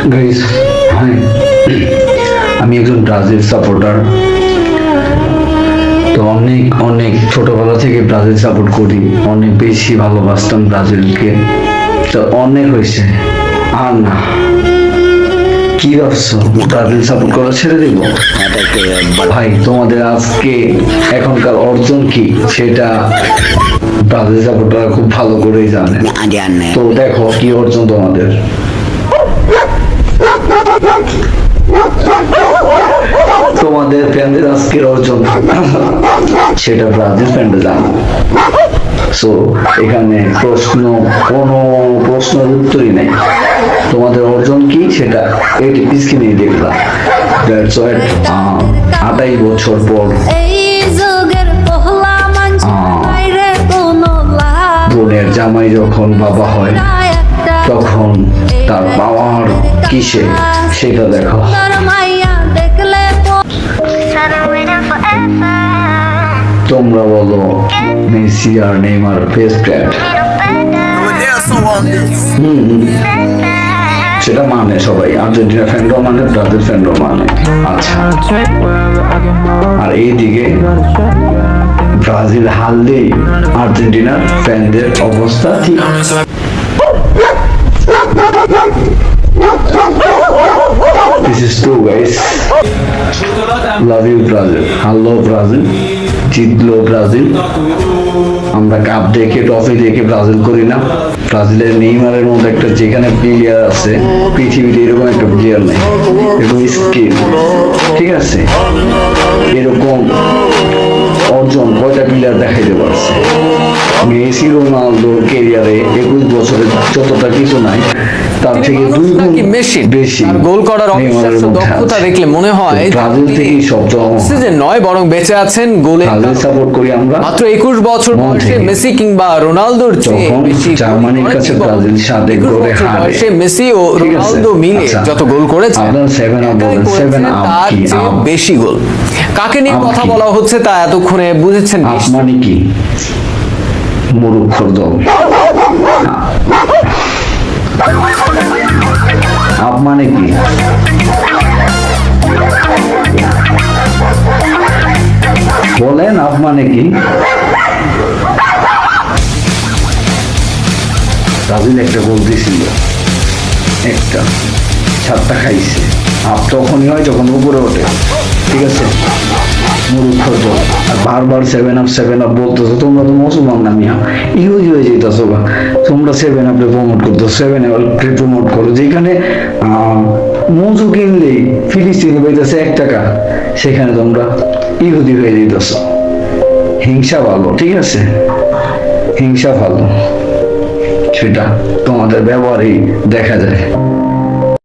Guys, high, আমি একজন Brazil supporter. তো অনেক অনেক ছোটবেলা থেকে ব্রাজিল সাপোর্ট করি, অনেক বেশি ভালোবাসতাম ব্রাজিলকে। তো অনেক হয়েছে, আর না। কি ভাবছো ব্রাজিল সাপোর্ট করা ছেড়ে দিব? ভাই, তোমাদের আজকে এখনকার অর্জন কি সেটা ব্রাজিল সাপোর্টাররা খুব ভালো করেই জানে। তো দেখো কি অর্জন তোমাদের। তোমাদের ফ্যানদের আজকের অর্জন সেটা ব্রাজিল ফ্যানরা জানে। সো এখানে কোনো প্রশ্নের উত্তরই নেই। তোমাদের অর্জন কি সেটা এটি পিছকে নিয়ে দেখলাম। 28 বছর পর বোনের জামাই যখন বাবা হয় তখন তার পাওয়ার কিসে সেটা দেখো। তোমরা বলো মেসি আর নেইমার বেস্ট প্লেয়ার, সেটা মানে সবাই, আর্জেন্টিনা ফ্যানরাও মানে, ব্রাজিল ফ্যানরাও মানে। আচ্ছা, আর এইদিকে ব্রাজিল হারলেই আর্জেন্টিনার ফ্যানদের অবস্থা ঠিক। This is true, guys. Love you, Brazil. Hello, Brazil. জিতলো ব্রাজিল। আমরা কাপ দেখে ট্রফি দেখে ব্রাজিল করি না। ব্রাজিলের নেইমারের মতো একটা যেখানে প্লেয়ার আছে পৃথিবীতে এরকম একটা প্লেয়ার নেই, এরকম স্কিল, ঠিক আছে? এরকম অর্জন কয়টা প্লেয়ার দেখাইতে পারছে? মেসি রোনালদোর ক্যারিয়ারে 21 বছরে যতটা কিছু নাই, তার থেকে 2 গুণ বেশি গোল করার অবিশ্বাস্য দক্ষতা দেখলে মনে হয় ব্রাজিল থেকে শব্দ যে নয়, বরং বেঁচে আছেন গোলে। ব্রাজিল সাপোর্ট করি আমরা। মাত্র 21 বছর বয়সে মেসি কিংবা রোনালদোর চেয়ে বেশি জার্মানির কাছে ব্রাজিল 7 গোলে হারে। মেসি ও রোনালদো মিলে যত গোল করেছে তার চেয়ে বেশি গোল। কাকে নিয়ে কথা বলা হচ্ছে তা এতক্ষণে বুঝেছেন। মানে কি? মূর্খর দল। আপ মানে কি? বলেন, আপ মানে কি? ব্রাজিল একটা গোল দিয়েছিল, একটা 7টা খাইছে। আপ তখনই হয় যখন উপরে ওঠে, ঠিক আছে? মূর্খর দল। আর বারবার 7 আপ বলতেছো। তোমরা তো মুসলমান না মিয়া, ইহুদি হয়ে যেতেছো বা তোমরা 7 আপে প্রমোট করতো। 7 আপে প্রমোট করো যেখানে মজু কিনলেই ফিলিস্তিনি পাইতেছে 1 টাকা, সেখানে তোমরা ইহুদি হয়ে যেতেছো। হিংসা ভালো, ঠিক আছে? হিংসা ভালো, সেটা তোমাদের ব্যবহারেই দেখা যায়।